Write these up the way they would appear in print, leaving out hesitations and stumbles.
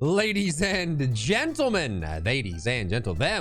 Ladies and gentlemen,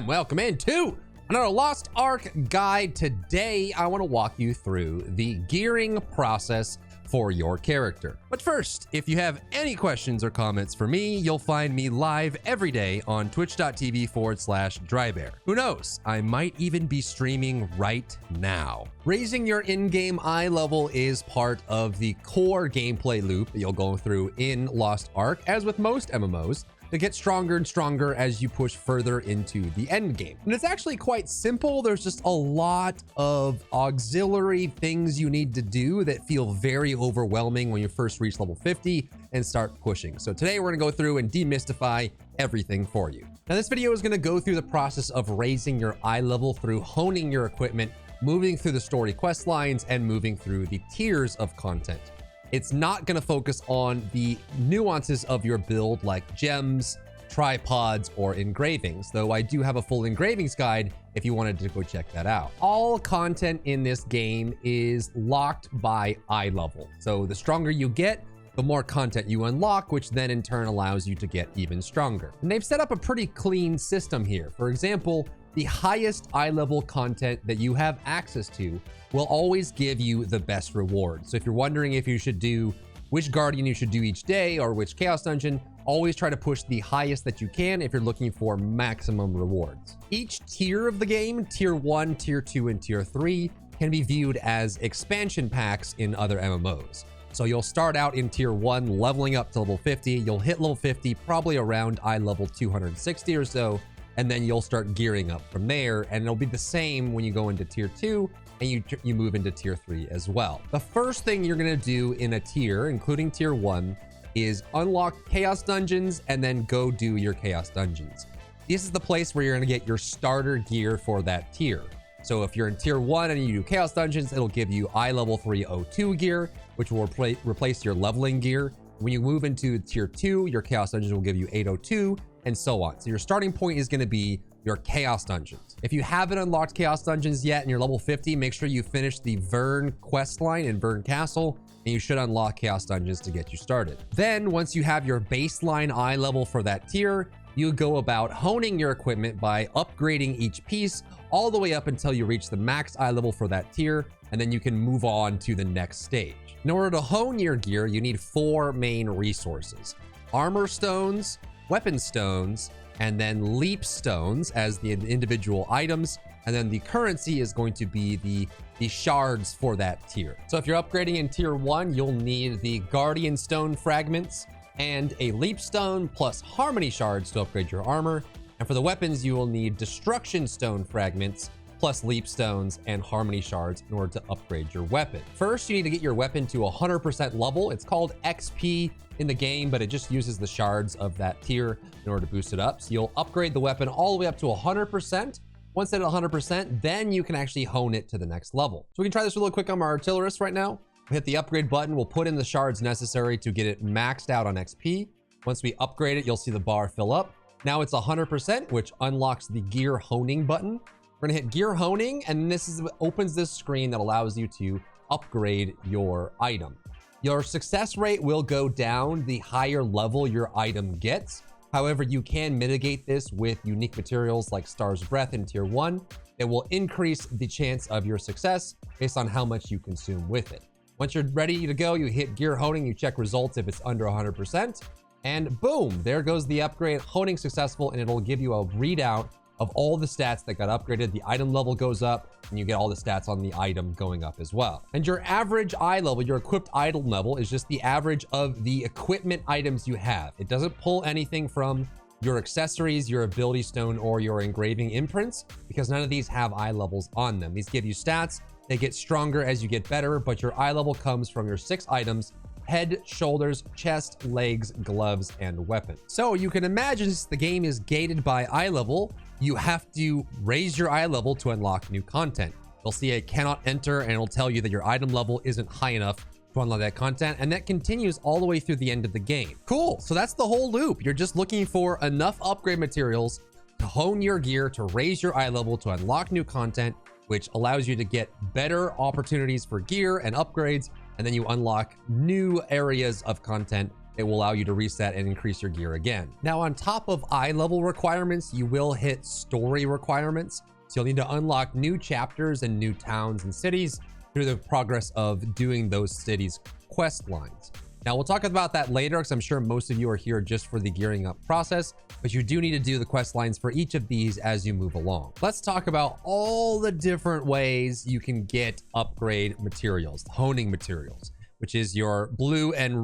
welcome into another Lost Ark guide. Today, I want to walk you through the gearing process for your character. But first, if you have any questions or comments for me, you'll find me live every day on twitch.tv/Drybear. Who knows? I might even be streaming right now. Raising your in-game eye level is part of the core gameplay loop that you'll go through in Lost Ark, as with most MMOs, to get stronger and stronger as you push further into the end game. And it's actually quite simple. There's just a lot of auxiliary things you need to do that feel very overwhelming when you first reach level 50 and start pushing. So today we're gonna go through and demystify everything for you. Now this video is gonna go through the process of raising your eye level through honing your equipment, moving through the story quest lines, and moving through the tiers of content. It's not going to focus on the nuances of your build like gems, tripods, or engravings, though I do have a full engravings guide if you wanted to go check that out. All content in this game is locked by eye level. So the stronger you get, the more content you unlock, which then in turn allows you to get even stronger. And they've set up a pretty clean system here. For example, the highest eye level content that you have access to will always give you the best reward. So if you're wondering if you should do which guardian you should do each day or which chaos dungeon, always try to push the highest that you can if you're looking for maximum rewards. Each tier of the game, tier 1, tier 2, and tier 3, can be viewed as expansion packs in other MMOs. So you'll start out in tier 1, leveling up to level 50. You'll hit level 50 probably around eye level 260 or so, and then you'll start gearing up from there, and it'll be the same when you go into tier 2 and you move into tier 3 as well. The first thing you're gonna do in a tier, including tier 1, is unlock chaos dungeons and then go do your chaos dungeons. This is the place where you're gonna get your starter gear for that tier. So if you're in tier 1 and you do chaos dungeons, it'll give you eye level 302 gear, which will replace your leveling gear. When you move into tier 2, your chaos dungeons will give you 802, and so on. So your starting point is going to be your chaos dungeons. If you haven't unlocked chaos dungeons yet and you're level 50, make sure you finish the Vern quest line in Vern Castle, and you should unlock chaos dungeons to get you started. Then once you have your baseline eye level for that tier, you go about honing your equipment by upgrading each piece all the way up until you reach the max eye level for that tier, and then you can move on to the next stage. In order to hone your gear, you need 4 main resources: armor stones, weapon stones, and then leap stones as the individual items. And then the currency is going to be the shards for that tier. So if you're upgrading in tier 1, you'll need the guardian stone fragments and a leap stone plus harmony shards to upgrade your armor. And for the weapons, you will need destruction stone fragments plus leap stones and harmony shards in order to upgrade your weapon. First, you need to get your weapon to 100% level. It's called XP in the game, but it just uses the shards of that tier in order to boost it up. So you'll upgrade the weapon all the way up to 100%. Once it's at 100%, then you can actually hone it to the next level. So we can try this really quick on my artillerist right now. We'll hit the upgrade button. We'll put in the shards necessary to get it maxed out on XP. Once we upgrade it, you'll see the bar fill up. Now it's 100%, which unlocks the gear honing button. We're gonna hit gear honing, and this is what opens this screen that allows you to upgrade your item. Your success rate will go down the higher level your item gets. However, you can mitigate this with unique materials like Star's Breath in tier 1. It will increase the chance of your success based on how much you consume with it. Once you're ready to go, you hit gear honing, you check results if it's under 100%, and boom, there goes the upgrade, honing successful, and it'll give you a readout of all the stats that got upgraded. The item level goes up, and you get all the stats on the item going up as well. And your average eye level, your equipped item level, is just the average of the equipment items you have. It doesn't pull anything from your accessories, your ability stone, or your engraving imprints, because none of these have eye levels on them. These give you stats. They get stronger as you get better, but your eye level comes from your 6 items: head, shoulders, chest, legs, gloves, and weapon. So you can imagine, since the game is gated by eye level, you have to raise your eye level to unlock new content. You'll see a cannot enter, and it'll tell you that your item level isn't high enough to unlock that content, and that continues all the way through the end of the game. Cool, so that's the whole loop. You're just looking for enough upgrade materials to hone your gear, to raise your eye level, to unlock new content, which allows you to get better opportunities for gear and upgrades, and then you unlock new areas of content it will allow you to reset and increase your gear again. Now, on top of eye level requirements, you will hit story requirements. So you'll need to unlock new chapters and new towns and cities through the progress of doing those cities' quest lines. Now, we'll talk about that later because I'm sure most of you are here just for the gearing up process, but you do need to do the quest lines for each of these as you move along. Let's talk about all the different ways you can get upgrade materials, honing materials, which is your blue and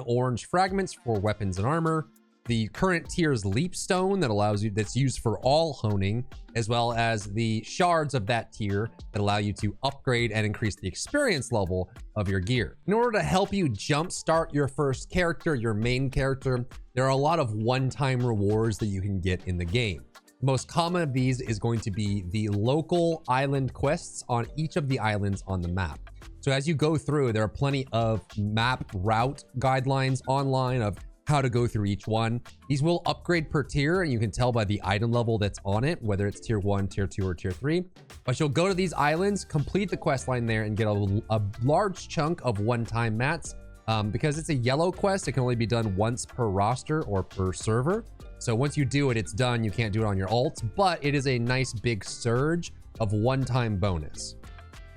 orange fragments for weapons and armor, the current tier's leap stone that's used for all honing, as well as the shards of that tier that allow you to upgrade and increase the experience level of your gear. In order to help you jumpstart your first character, your main character, there are a lot of one-time rewards that you can get in the game. The most common of these is going to be the local island quests on each of the islands on the map. So as you go through, there are plenty of map route guidelines online of how to go through each one. These will upgrade per tier, and you can tell by the item level that's on it, whether it's tier 1, tier 2, or tier 3. But you'll go to these islands, complete the quest line there, and get a large chunk of one-time mats. Because it's a yellow quest, it can only be done once per roster or per server. So once you do it, it's done. You can't do it on your alts, but it is a nice big surge of one-time bonus.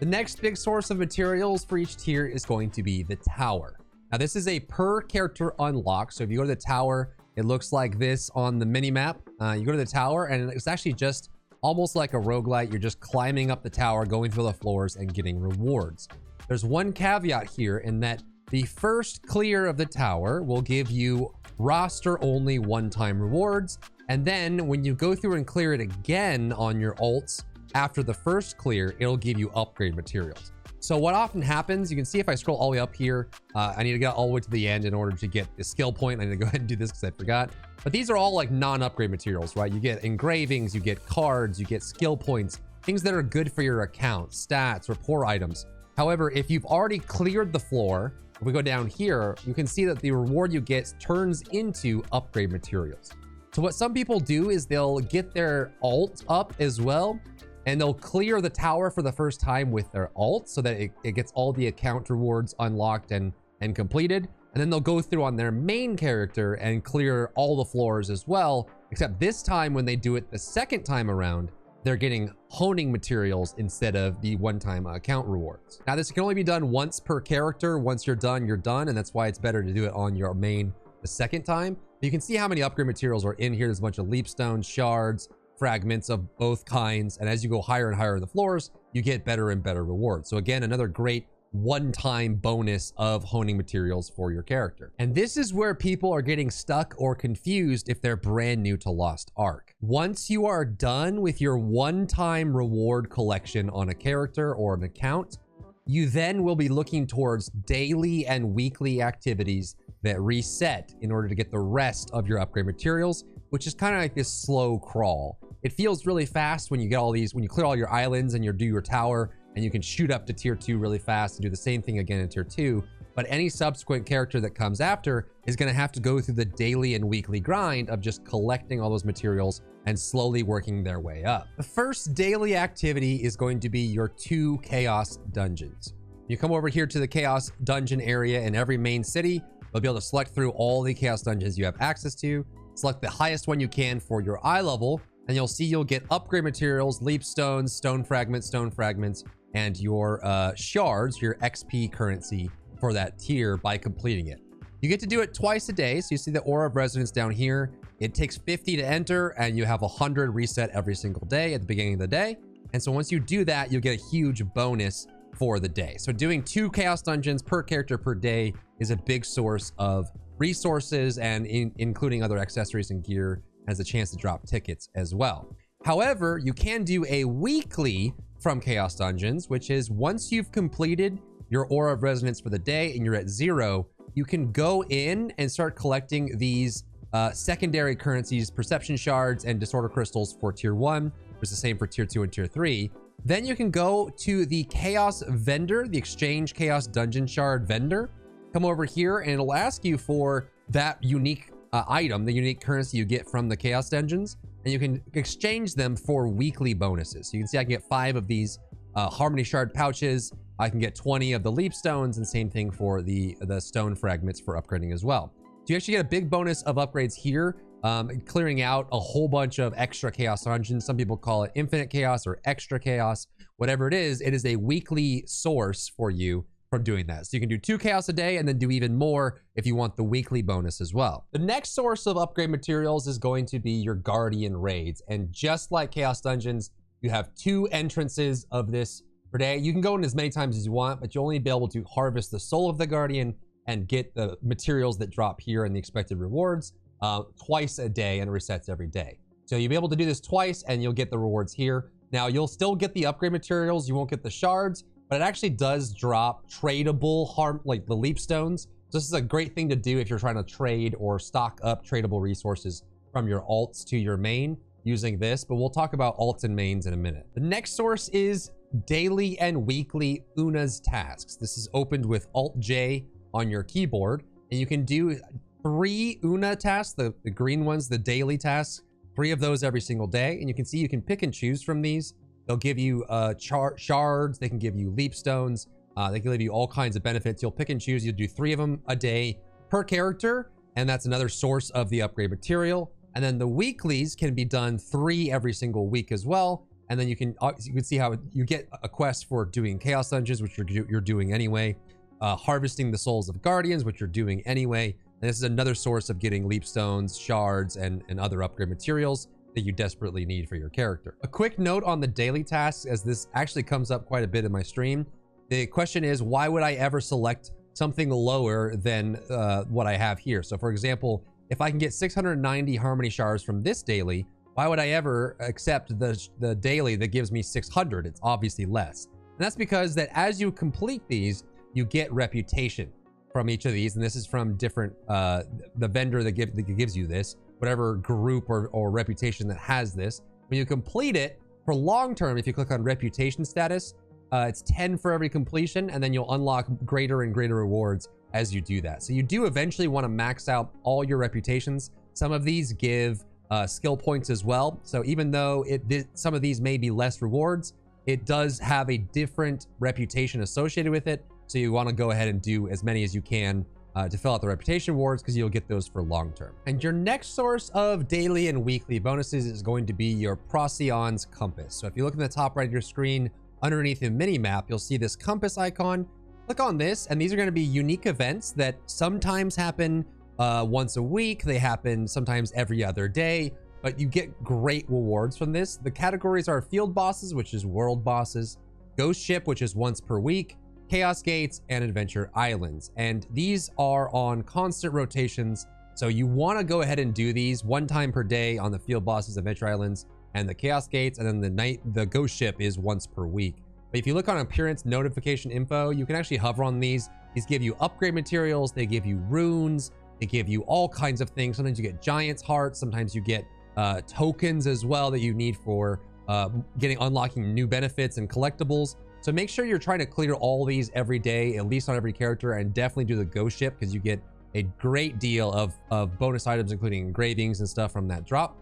The next big source of materials for each tier is going to be the tower. Now, this is a per character unlock. So if you go to the tower, it looks like this on the mini map. You go to the tower and it's actually just almost like a roguelite. You're just climbing up the tower, going through the floors and getting rewards. There's one caveat here in that the first clear of the tower will give you roster only one-time rewards. And then when you go through and clear it again on your alts after the first clear, it'll give you upgrade materials. So what often happens, you can see if I scroll all the way up here, I need to get all the way to the end in order to get the skill point. I need to go ahead and do this because I forgot. But these are all like non-upgrade materials, right? You get engravings, you get cards, you get skill points, things that are good for your account, stats, rapport items. However, if you've already cleared the floor, if we go down here, you can see that the reward you get turns into upgrade materials. So what some people do is they'll get their alt up as well, and they'll clear the tower for the first time with their alt so that it gets all the account rewards unlocked and completed. And then they'll go through on their main character and clear all the floors as well. Except this time when they do it the second time around, they're getting honing materials instead of the one-time account rewards. Now, this can only be done once per character. Once you're done, you're done. And that's why it's better to do it on your main the second time. But you can see how many upgrade materials are in here. There's a bunch of leapstones, shards, fragments of both kinds, and as you go higher and higher in the floors, you get better and better rewards. So again, another great one-time bonus of honing materials for your character. And this is where people are getting stuck or confused if they're brand new to Lost Ark. Once you are done with your one-time reward collection on a character or an account, you then will be looking towards daily and weekly activities that reset in order to get the rest of your upgrade materials, which is kind of like this slow crawl. It feels really fast when you get all these, when you clear all your islands and you do your tower, and you can shoot up to tier 2 really fast and do the same thing again in tier 2. But any subsequent character that comes after is going to have to go through the daily and weekly grind of just collecting all those materials and slowly working their way up. The first daily activity is going to be your 2 chaos dungeons. You come over here to the chaos dungeon area in every main city. You'll be able to select through all the chaos dungeons you have access to. Select the highest one you can for your eye level, and you'll see you'll get upgrade materials, leap stones, stone fragments, and your shards, your XP currency for that tier by completing it. You get to do it twice a day. So you see the Aura of Resonance down here. It takes 50 to enter, and you have 100 reset every single day at the beginning of the day. And so once you do that, you'll get a huge bonus for the day. So doing 2 chaos dungeons per character per day is a big source of resources, and including other accessories and gear, has a chance to drop tickets as well. However, you can do a weekly from Chaos Dungeons, which is once you've completed your Aura of Resonance for the day and you're at 0, you can go in and start collecting these secondary currencies, Perception Shards and Disorder Crystals for tier 1, which is the same for tier 2 and tier 3. Then you can go to the Chaos Vendor, the Exchange Chaos Dungeon Shard Vendor. Come over here and it'll ask you for that unique item, the unique currency you get from the Chaos Dungeons, and you can exchange them for weekly bonuses. So you can see I can get 5 of these Harmony Shard pouches. I can get 20 of the leap stones, and same thing for the stone fragments for upgrading as well. So you actually get a big bonus of upgrades here, clearing out a whole bunch of extra chaos dungeons. Some people call it infinite chaos or extra chaos. Whatever it is a weekly source for you from doing that. So you can do 2 chaos a day and then do even more if you want the weekly bonus as well. The next source of upgrade materials is going to be your guardian raids. And just like chaos dungeons, you have 2 entrances of this per day. You can go in as many times as you want, but you only be able to harvest the soul of the guardian and get the materials that drop here and the expected rewards twice a day, and it resets every day. So you'll be able to do this twice and you'll get the rewards here. Now you'll still get the upgrade materials. You won't get the shards, but it actually does drop tradable like the leap stones. So this is a great thing to do if you're trying to trade or stock up tradable resources from your alts to your main using this, but we'll talk about alts and mains in a minute. The next source is daily and weekly Una's tasks. This is opened with Alt-J on your keyboard, and you can do 3 Una tasks, the green ones, the daily tasks, 3 of those every single day. And you can see you can pick and choose from these. They'll give you shards, they can give you leap stones, they can give you all kinds of benefits. You'll pick and choose. You'll do 3 of them a day per character, and that's another source of the upgrade material. And then the weeklies can be done 3 every single week as well. And then you can see how you get a quest for doing chaos dungeons, which you're doing anyway, harvesting the souls of guardians, which you're doing anyway. And this is another source of getting leap stones, shards, and other upgrade materials that you desperately need for your character. A quick note on the daily tasks, as this actually comes up quite a bit in my stream. The question is, why would I ever select something lower than what I have here? So for example, if I can get 690 harmony shards from this daily, why would I ever accept the daily that gives me 600? It's obviously less. And that's because that as you complete these, you get reputation from each of these. And this is from different, the vendor that gives you this, whatever group or reputation that has this. When you complete it for long term, if you click on reputation status, it's 10 for every completion, and then you'll unlock greater and greater rewards as you do that. So you do eventually want to max out all your reputations. Some of these give skill points as well. So even though some of these may be less rewards, it does have a different reputation associated with it. So you want to go ahead and do as many as you can to fill out the reputation rewards, because you'll get those for long term. And your next source of daily and weekly bonuses is going to be your Procyon's compass. So if you look in the top right of your screen, underneath the mini map, you'll see this compass icon. Click on this, and these are going to be unique events that sometimes happen once a week. They happen sometimes every other day, but you get great rewards from this. The categories are field bosses, which is world bosses, ghost ship, which is once per week, chaos gates, and adventure islands. And these are on constant rotations. So you want to go ahead and do these 1 time per day on the field bosses, adventure islands, and the chaos gates. And then the ghost ship is once per week. But if you look on appearance notification info, you can actually hover on these. These give you upgrade materials. They give you runes. They give you all kinds of things. Sometimes you get giant's hearts. Sometimes you get tokens as well that you need for unlocking new benefits and collectibles. So make sure you're trying to clear all these every day, at least on every character, and definitely do the ghost ship, because you get a great deal of bonus items, including engravings and stuff from that drop.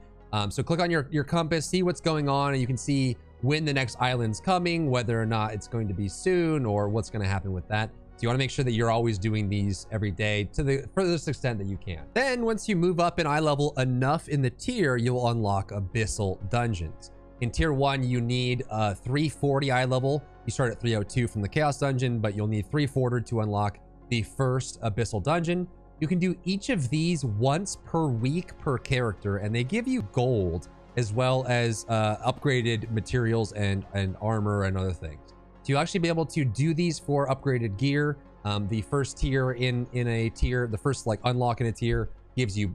So click on your compass, see what's going on, and you can see when the next island's coming, whether or not it's going to be soon, or what's going to happen with that. So you want to make sure that you're always doing these every day to the furthest extent that you can. Then once you move up in eye level enough in the tier, you'll unlock abyssal dungeons. In tier 1, you need 340 eye level. You start at 302 from the chaos dungeon, but you'll need 340 to unlock the first abyssal dungeon. You can do each of these once per week per character, and they give you gold as well as upgraded materials and armor and other things. So you'll actually be able to do these for upgraded gear. The first tier in a tier, the first like unlock in a tier gives you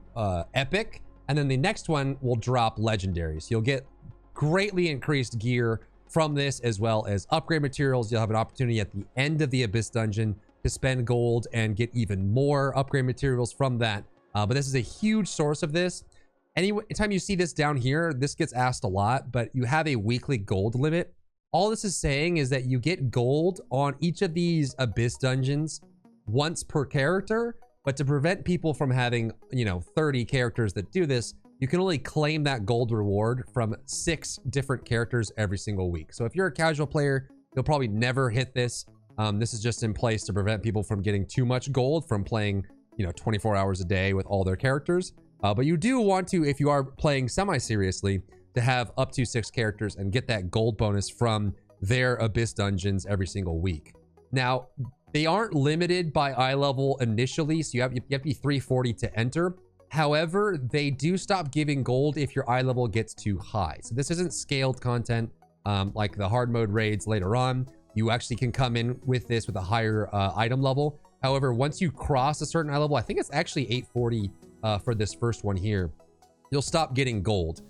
epic, and then the next one will drop legendary. So you'll get greatly increased gear from this, as well as upgrade materials. You'll have an opportunity at the end of the abyss dungeon to spend gold and get even more upgrade materials from that. But this is a huge source of this. Anytime you see this down here, this gets asked a lot, but you have a weekly gold limit. All this is saying is that you get gold on each of these abyss dungeons once per character, but to prevent people from having, 30 characters that do this, you can only claim that gold reward from 6 different characters every single week. So if you're a casual player, you'll probably never hit this. This is just in place to prevent people from getting too much gold from playing, 24 hours a day with all their characters. But you do want to, if you are playing semi-seriously, to have up to 6 characters and get that gold bonus from their Abyss dungeons every single week. Now, they aren't limited by eye level initially, so you have to be 340 to enter. However, they do stop giving gold if your eye level gets too high. So this isn't scaled content like the hard mode raids later on. You actually can come in with this with a higher item level. However, once you cross a certain eye level, I think it's actually 840 for this first one here, you'll stop getting gold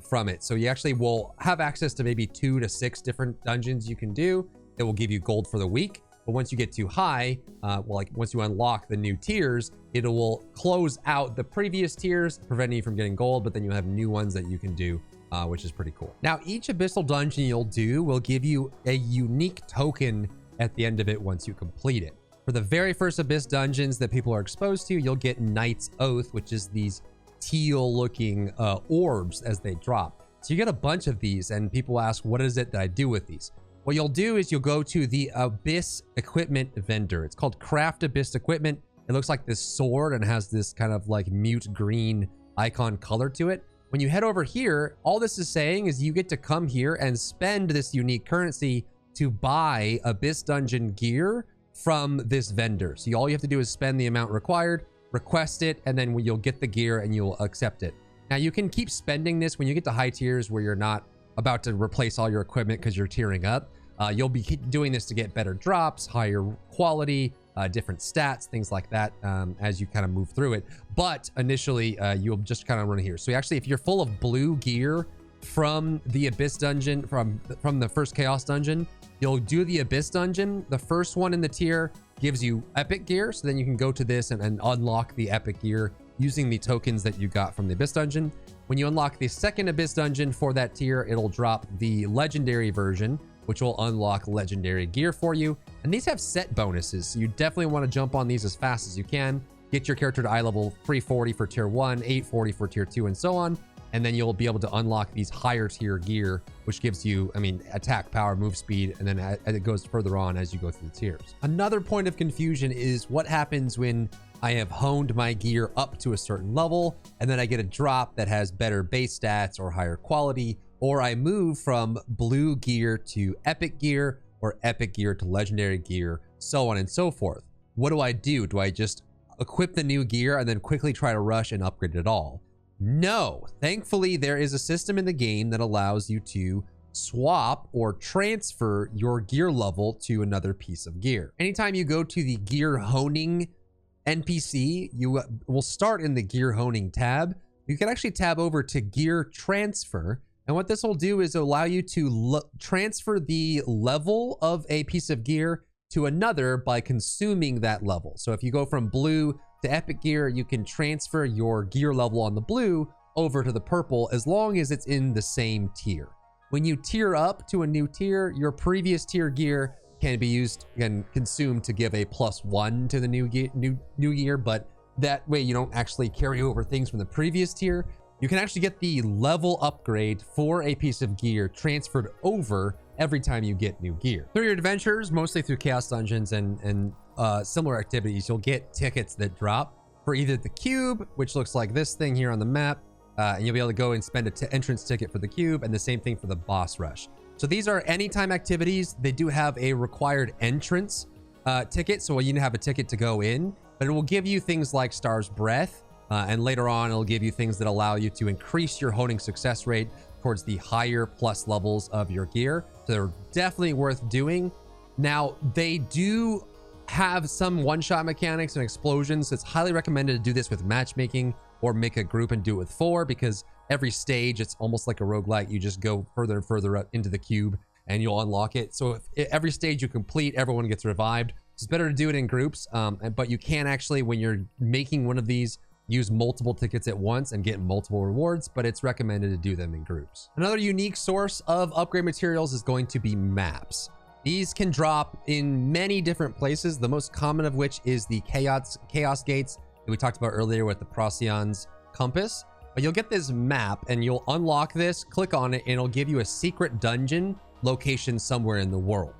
from it. So you actually will have access to maybe 2 to 6 different dungeons you can do that will give you gold for the week. But once you get too high, once you unlock the new tiers, it will close out the previous tiers, preventing you from getting gold, but then you have new ones that you can do, which is pretty cool. Now, each abyssal dungeon you'll do will give you a unique token at the end of it once you complete it. For the very first abyss dungeons that people are exposed to, you'll get Knight's Oath, which is these teal-looking orbs as they drop. So you get a bunch of these, and people ask, what is it that I do with these? What you'll do is you'll go to the Abyss Equipment vendor. It's called Craft Abyss Equipment. It looks like this sword and has this kind of like mute green icon color to it. When you head over here, all this is saying is you get to come here and spend this unique currency to buy Abyss Dungeon gear from this vendor. So all you have to do is spend the amount required, request it, and then you'll get the gear and you'll accept it. Now you can keep spending this when you get to high tiers where you're not about to replace all your equipment because you're tiering up. You'll be doing this to get better drops, higher quality, different stats, things like that, as you kind of move through it. But initially, you'll just kind of run here. So actually, if you're full of blue gear from the Abyss dungeon, from the first Chaos dungeon, you'll do the Abyss dungeon. The first one in the tier gives you epic gear, so then you can go to this and unlock the epic gear using the tokens that you got from the Abyss dungeon. When you unlock the second Abyss dungeon for that tier, it'll drop the legendary version, which will unlock legendary gear for you. And these have set bonuses, so you definitely want to jump on these as fast as you can. Get your character to eye level 340 for tier 1, 840 for tier 2, and so on. And then you'll be able to unlock these higher tier gear, which gives you, attack power, move speed, and then as it goes further on as you go through the tiers. Another point of confusion is what happens when I have honed my gear up to a certain level, and then I get a drop that has better base stats or higher quality, or I move from blue gear to epic gear, or epic gear to legendary gear, so on and so forth. What do? Do I just equip the new gear and then quickly try to rush and upgrade it all? No. Thankfully, there is a system in the game that allows you to swap or transfer your gear level to another piece of gear. Anytime you go to the gear honing NPC, you will start in the gear honing tab. You can actually tab over to gear transfer. And what this will do is allow you to transfer the level of a piece of gear to another by consuming that level. So if you go from blue to epic gear, you can transfer your gear level on the blue over to the purple as long as it's in the same tier. When you tier up to a new tier, your previous tier gear can be used and consumed to give a +1 to the new gear, but that way you don't actually carry over things from the previous tier. You can actually get the level upgrade for a piece of gear transferred over every time you get new gear. Through your adventures, mostly through Chaos Dungeons and similar activities, you'll get tickets that drop for either the cube, which looks like this thing here on the map, and you'll be able to go and spend an entrance ticket for the cube, and the same thing for the boss rush. So these are anytime activities. They do have a required entrance ticket, so you need to have a ticket to go in, but it will give you things like Star's Breath, and later on it'll give you things that allow you to increase your honing success rate towards the higher plus levels of your gear. So they're definitely worth doing. Now, they do have some one-shot mechanics and explosions. It's highly recommended to do this with matchmaking or make a group and do it with 4, because every stage, it's almost like a roguelike. You just go further and further up into the cube and you'll unlock it. So if every stage you complete, everyone gets revived. It's better to do it in groups, but you can actually, when you're making one of these, use multiple tickets at once and get multiple rewards, but it's recommended to do them in groups. Another unique source of upgrade materials is going to be maps. These can drop in many different places, the most common of which is the Chaos Gates that we talked about earlier with the Procyon's Compass. But you'll get this map and you'll unlock this, click on it, and it'll give you a secret dungeon location somewhere in the world.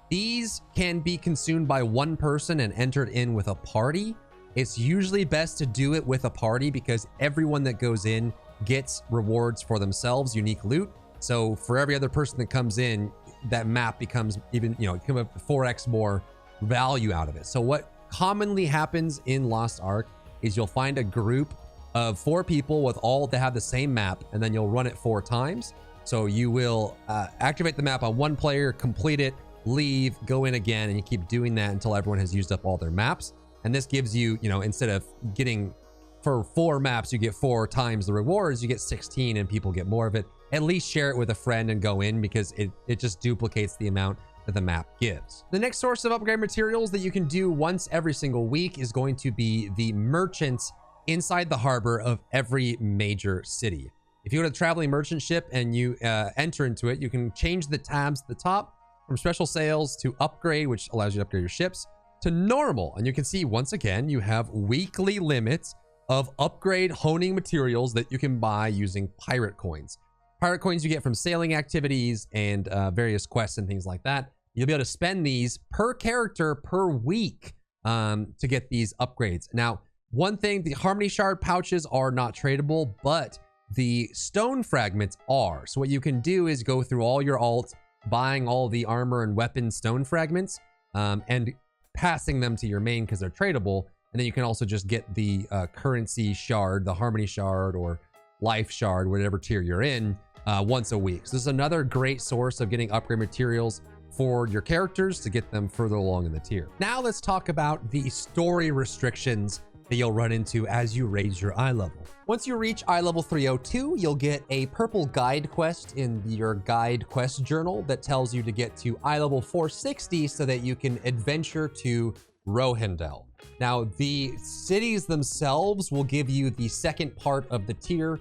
These can be consumed by one person and entered in with a party. It's usually best to do it with a party because everyone that goes in gets rewards for themselves, unique loot. So for every other person that comes in, that map becomes even, you know, it come up 4x more value out of it. So what commonly happens in Lost Ark is you'll find a group of 4 people with all to have the same map, and then you'll run it 4 times. So you will activate the map on one player, complete it, leave, go in again, and you keep doing that until everyone has used up all their maps. And this gives you, you know, instead of getting for 4 maps, you get 4 times the rewards, you get 16 and people get more of it. At least share it with a friend and go in because it just duplicates the amount that the map gives. The next source of upgrade materials that you can do once every single week is going to be the merchants inside the harbor of every major city. If you go to the traveling merchant ship and you enter into it, you can change the tabs at the top from special sales to upgrade, which allows you to upgrade your ships, to normal. And you can see once again, you have weekly limits of upgrade honing materials that you can buy using pirate coins. Pirate coins you get from sailing activities and various quests and things like that. You'll be able to spend these per character per week to get these upgrades. Now, one thing, the Harmony Shard pouches are not tradable, but the stone fragments are. So what you can do is go through all your alts, buying all the armor and weapon stone fragments, and passing them to your main because they're tradable. And then you can also just get the currency shard, the Harmony Shard or life shard, whatever tier you're in, once a week. So this is another great source of getting upgrade materials for your characters to get them further along in the tier. Now let's talk about the story restrictions that you'll run into as you raise your eye level. Once you reach eye level 302, you'll get a purple guide quest in your guide quest journal that tells you to get to eye level 460 so that you can adventure to Rohendel. Now, the cities themselves will give you the second part of the tier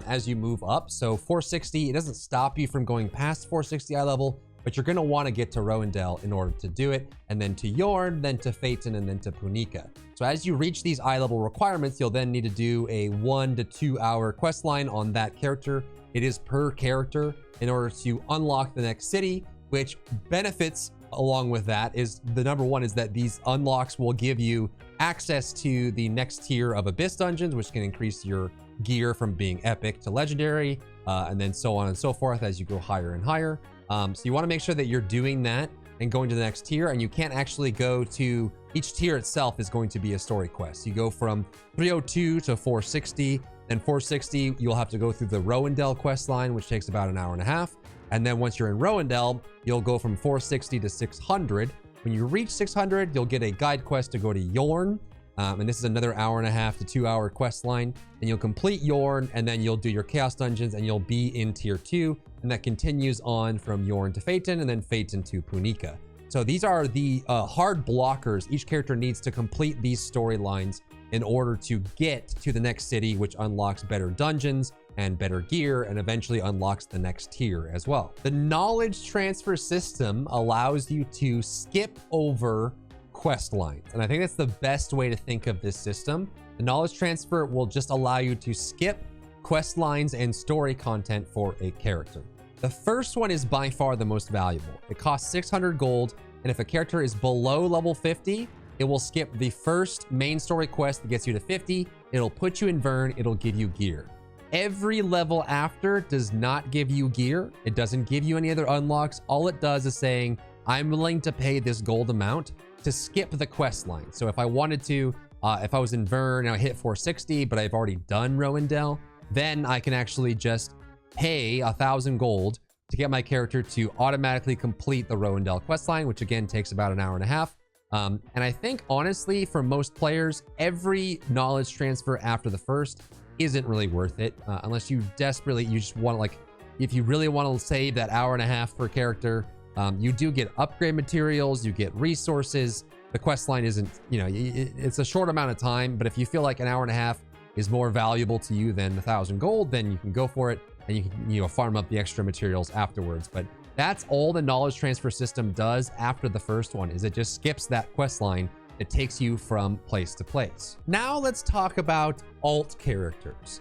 as you move up. So 460, it doesn't stop you from going past 460 eye level, but you're going to want to get to Rohendel in order to do it, and then to Yorn, then to Phaeton, and then to Punica. So as you reach these eye level requirements, you'll then need to do a 1 to 2 hour quest line on that character. It is per character in order to unlock the next city, which benefits along with that is the number one is that these unlocks will give you access to the next tier of Abyss dungeons, which can increase your gear from being epic to legendary, and then so on and so forth as you go higher and higher. So you want to make sure that you're doing that and going to the next tier, and you can't actually go to each tier itself is going to be a story quest. You go from 302 to 460, then 460 you'll have to go through the Rohendel quest line, which takes about an hour and a half. And then once you're in Rohendel, you'll go from 460 to 600. When you reach 600, you'll get a guide quest to go to Yorn. And this is another hour and a half to 2 hour quest line. And you'll complete Yorn, and then you'll do your Chaos Dungeons, and you'll be in tier 2. And that continues on from Yorn to Phaeton, and then Phaeton to Punica. So these are the hard blockers. Each character needs to complete these storylines in order to get to the next city, which unlocks better dungeons and better gear, and eventually unlocks the next tier as well. The knowledge transfer system allows you to skip over quest lines, and I think that's the best way to think of this system. The knowledge transfer will just allow you to skip quest lines and story content for a character. The first one is by far the most valuable. It costs 600 gold, and if a character is below level 50, it will skip the first main story quest that gets you to 50. It'll put you in Vern, it'll give you gear. Every level after does not give you gear. It doesn't give you any other unlocks. All it does is saying, I'm willing to pay this gold amount to skip the quest line. So if I wanted to, if I was in Vern and I hit 460, but I've already done Rohendel, then I can actually just pay 1,000 gold to get my character to automatically complete the Rohendel quest line, which again takes about an hour and a half. And I think honestly, for most players, every knowledge transfer after the first isn't really worth it, unless you desperately, you just want to, like, if you really want to save that hour and a half per character, you do get upgrade materials, you get resources. The quest line isn't, you know, it's a short amount of time, but if you feel like an hour and a half is more valuable to you than 1,000 gold, then you can go for it, and you can, you know, farm up the extra materials afterwards. But that's all the knowledge transfer system does after the first one, is it just skips that quest line. It takes you from place to place. Now let's talk about alt characters.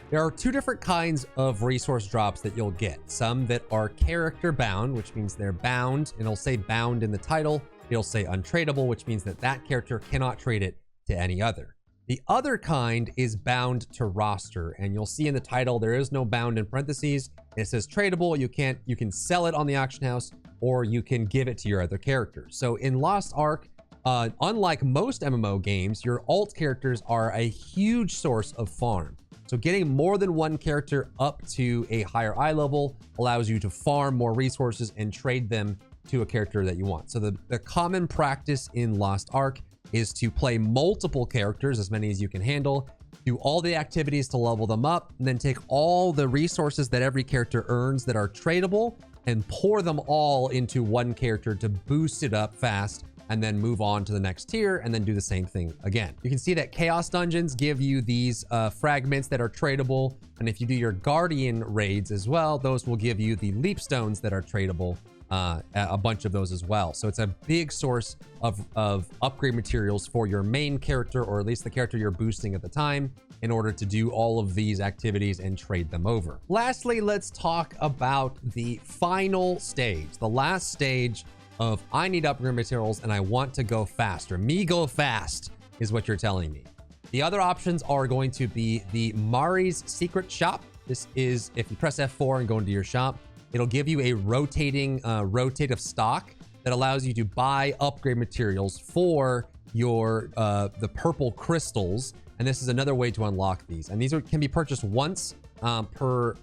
There are two different kinds of resource drops that you'll get. Some that are character bound, which means they're bound, and it'll say bound in the title. It'll say untradeable, which means that that character cannot trade it to any other. The other kind is bound to roster, and you'll see in the title there is no bound in parentheses. It says tradable. You can sell it on the auction house, or you can give it to your other characters. So in Lost Ark, unlike most MMO games, your alt characters are a huge source of farm. So getting more than one character up to a higher eye level allows you to farm more resources and trade them to a character that you want. So the common practice in Lost Ark is to play multiple characters, as many as you can handle, do all the activities to level them up, and then take all the resources that every character earns that are tradable and pour them all into one character to boost it up fast, and then move on to the next tier and then do the same thing again. You can see that Chaos Dungeons give you these fragments that are tradable. And if you do your Guardian raids as well, those will give you the Leap Stones that are tradable, a bunch of those as well. So it's a big source of upgrade materials for your main character, or at least the character you're boosting at the time, in order to do all of these activities and trade them over. Lastly, let's talk about the final stage, the last stage of I need upgrade materials and I want to go faster. Me go fast is what you're telling me. The other options are going to be the Mari's Secret Shop. This is, if you press F4 and go into your shop, it'll give you a rotating rotate of stock that allows you to buy upgrade materials for your the purple crystals. And this is another way to unlock these. And these can be purchased once per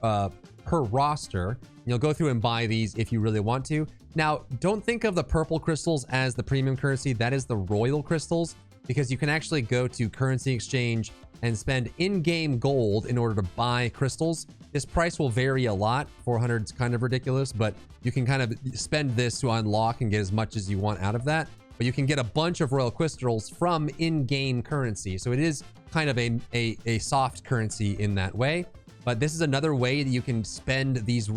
roster. You'll go through and buy these if you really want to. Now, don't think of the purple crystals as the premium currency. That is the royal crystals, because you can actually go to currency exchange and spend in-game gold in order to buy crystals. This price will vary a lot. 400 is kind of ridiculous, but you can kind of spend this to unlock and get as much as you want out of that. But you can get a bunch of royal crystals from in-game currency. So it is kind of a soft currency in that way. But this is another way that you can spend these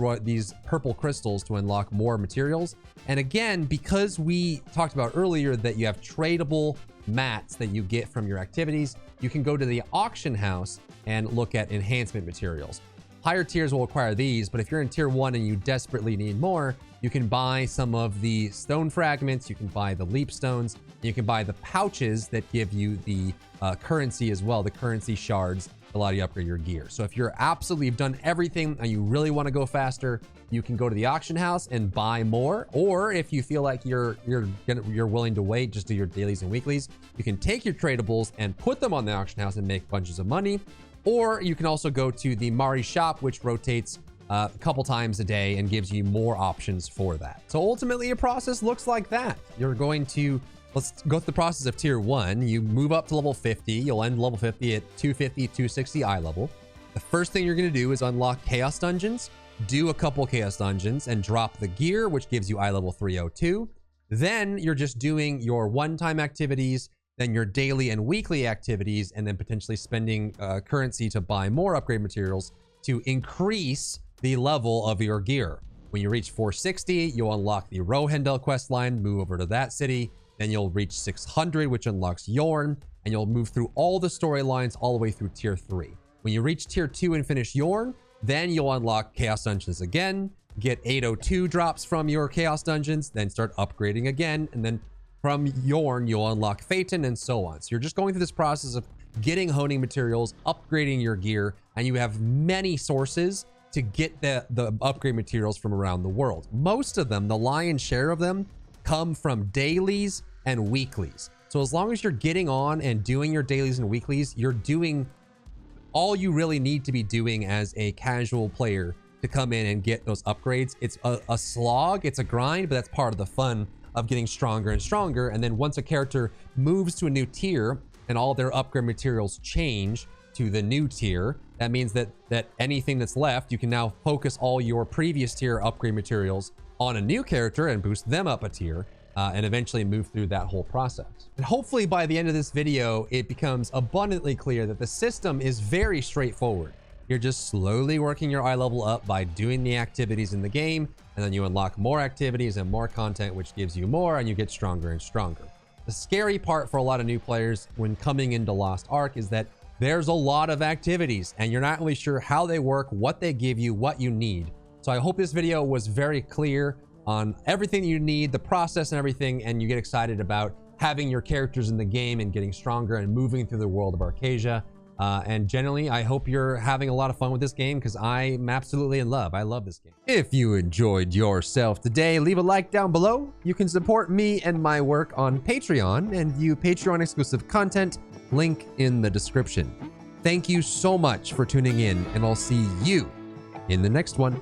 purple crystals to unlock more materials. And again, because we talked about earlier that you have tradable mats that you get from your activities, you can go to the auction house and look at enhancement materials. Higher tiers will acquire these, but if you're in tier 1 and you desperately need more, you can buy some of the stone fragments, you can buy the leap stones, and you can buy the pouches that give you the currency as well, the currency shards allow you to upgrade your gear. So if you've done everything and you really want to go faster, you can go to the auction house and buy more. Or if you feel like you're willing to wait, just do your dailies and weeklies, you can take your tradables and put them on the auction house and make bunches of money. Or you can also go to the Mari shop, which rotates a couple times a day and gives you more options for that. So ultimately your process looks like that. You're going to, let's go through the process of tier 1. You move up to level 50. You'll end level 50 at 250, 260 eye level. The first thing you're going to do is unlock Chaos Dungeons, do a couple Chaos Dungeons, and drop the gear, which gives you eye level 302. Then you're just doing your one-time activities, then your daily and weekly activities, and then potentially spending currency to buy more upgrade materials to increase the level of your gear. When you reach 460, you'll unlock the Rohendel quest line, move over to that city. Then you'll reach 600, which unlocks Yorn, and you'll move through all the storylines all the way through tier 3. When you reach tier 2 and finish Yorn, then you'll unlock Chaos Dungeons again, get 802 drops from your Chaos Dungeons, then start upgrading again, and then from Yorn, you'll unlock Phaeton, and so on. So you're just going through this process of getting honing materials, upgrading your gear, and you have many sources to get the upgrade materials from around the world. Most of them, the lion's share of them, come from dailies and weeklies. So as long as you're getting on and doing your dailies and weeklies, you're doing all you really need to be doing as a casual player to come in and get those upgrades. It's a slog, it's a grind, but that's part of the fun of getting stronger and stronger. And then once a character moves to a new tier and all their upgrade materials change to the new tier, that means that anything that's left, you can now focus all your previous tier upgrade materials on a new character and boost them up a tier, and eventually move through that whole process. And hopefully by the end of this video, it becomes abundantly clear that the system is very straightforward. You're just slowly working your eye level up by doing the activities in the game, and then you unlock more activities and more content, which gives you more, and you get stronger and stronger. The scary part for a lot of new players when coming into Lost Ark is that there's a lot of activities and you're not really sure how they work, what they give you, what you need. So I hope this video was very clear on everything you need, the process and everything, and you get excited about having your characters in the game and getting stronger and moving through the world of Arcasia. And generally, I hope you're having a lot of fun with this game because I'm absolutely in love. I love this game. If you enjoyed yourself today, leave a like down below. You can support me and my work on Patreon and view Patreon exclusive content, link in the description. Thank you so much for tuning in, and I'll see you in the next one.